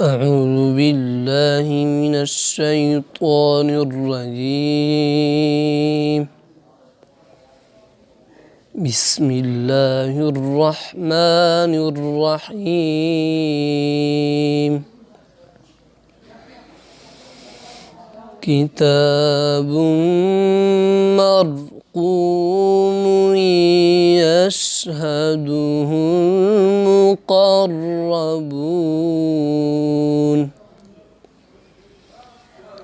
أعوذ بالله من الشيطان الرجيم. بسم الله الرحمن الرحيم. كتاب مرقوم يشهده المقربون.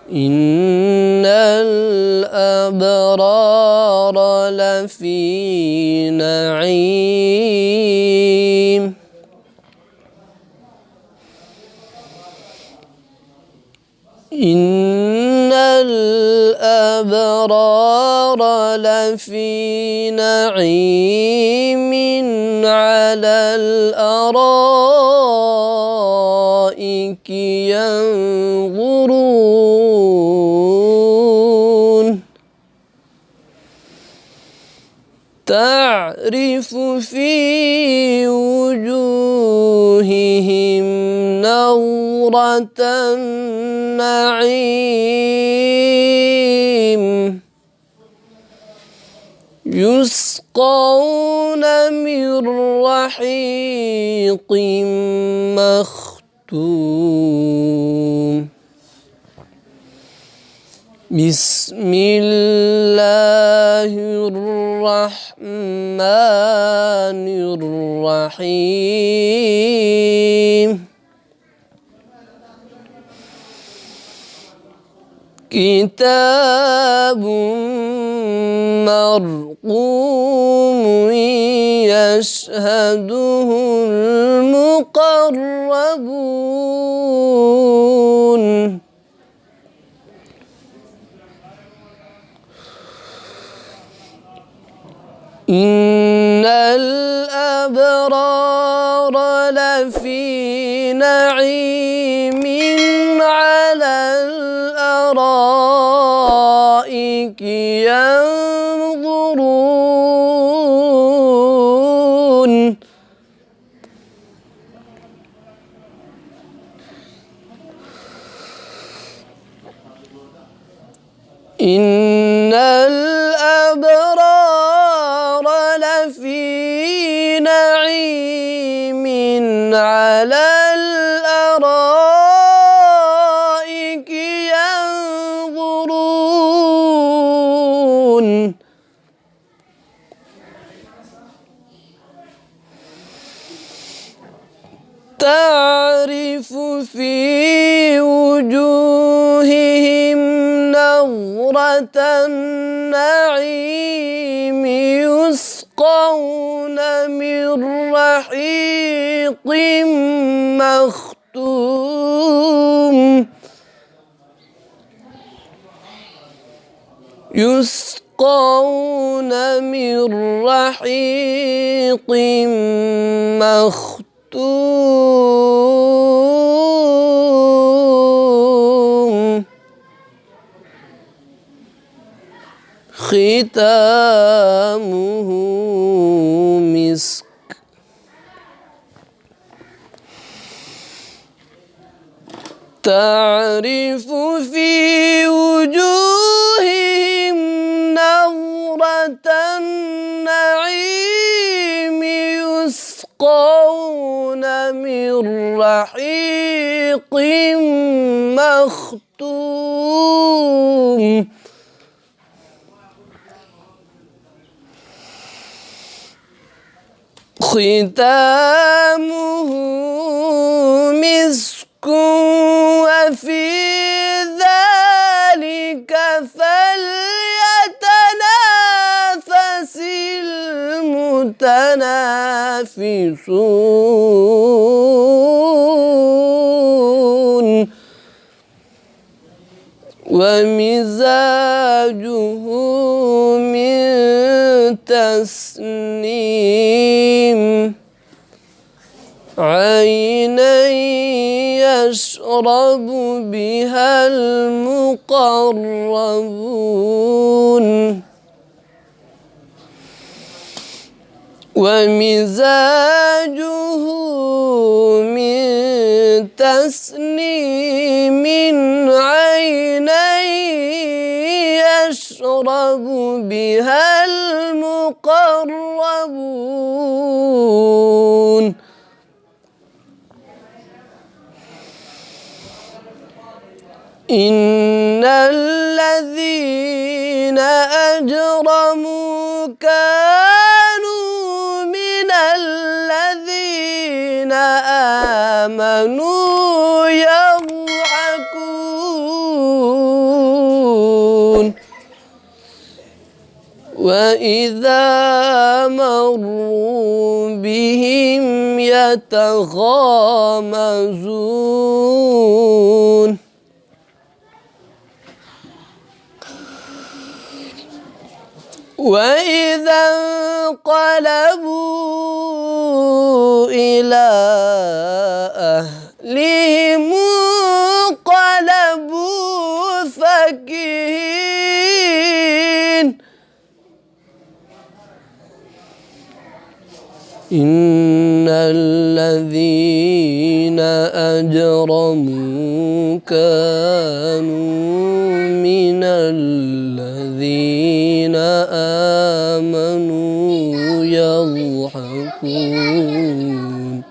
إن الأبرار لفي نعيم. إن الأبرار لفي نعيم على الأرائك ينظرون. تعرف في وجوههم نضرة النعيم. يسقون من رحيق مختوم. بسم الله الرحمن الرحيم. كتاب مرقوم يشهده المقربون. إن الأبرار لفي نعيم على الأرائك ينظرون. إن الأبرار لفي نعيم على الأرائك ينظرون. تعرف في وجوههم نضرة النعيم. يسقون من رحيق مختوم. يسقون من رحيق مختوم. ختامه مسك. تعرف في وجوههم نضرة النعيم. يسقون من رحيق مختوم. ختامه مسك. وفي ذلك فليتنافس المتنافسون. ومزاجه من تسنيم. عينا يشرب بها المقربون. ومزاجه من تسنيم عينا يشرب بها المقربون إن الذين أجرموا كانوا من الذين آمنوا يضحكون وإذا مروا بهم يتغامزون وإذا انقلبوا إلى أهلهم انقلبوا فكهين إن الذين أجرموا كانوا من الذين آمنوا يضحكون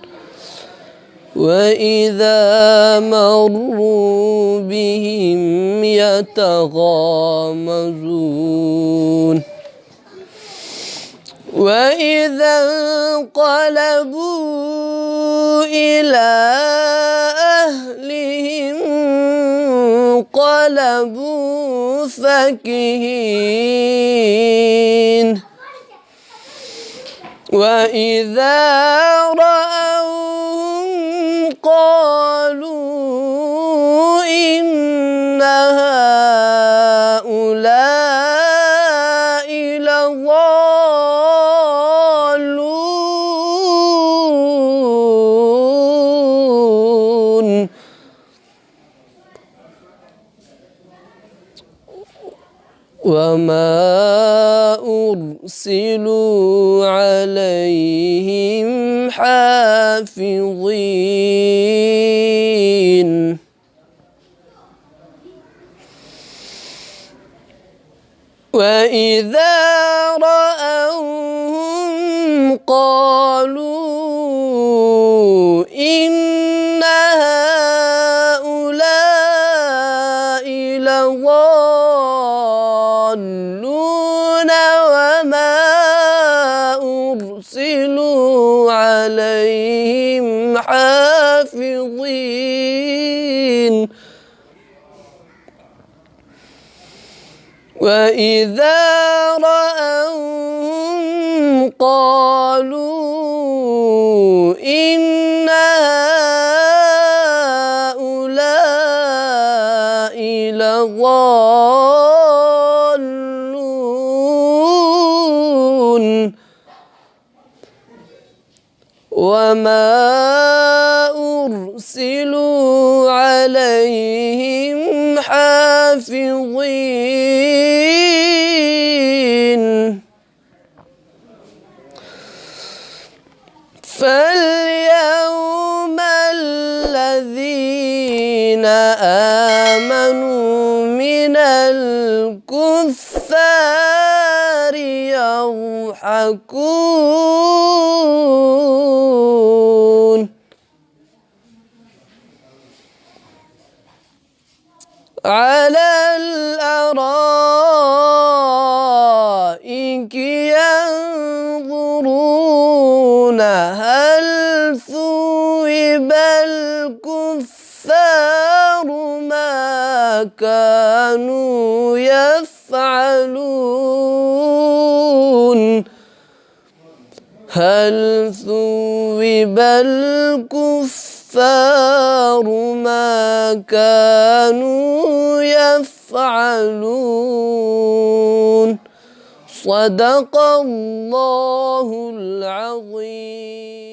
وإذا مروا بهم يتغامزون وإذا انقلبوا إلى أهلهم انقلبوا فكهين وإذا رأوهم قالوا إن هؤلاء لضالون وما أرسلوا عليهم حافظين وإذا رأوهم قالوا إن هؤلاء لضالون وما أرسلوا عليهم حافظين وإذا رأوهم قالوا إن هؤلاء لضالون وما أرسلوا عليهم حافظين فاليوم الذين آمنوا من الكفار يضحكون على الأرائك ينظرون هل ثوب الكفار ما كانوا يفعلون هل ثوب الكفار ما كانوا يفعلون صدق الله العظيم.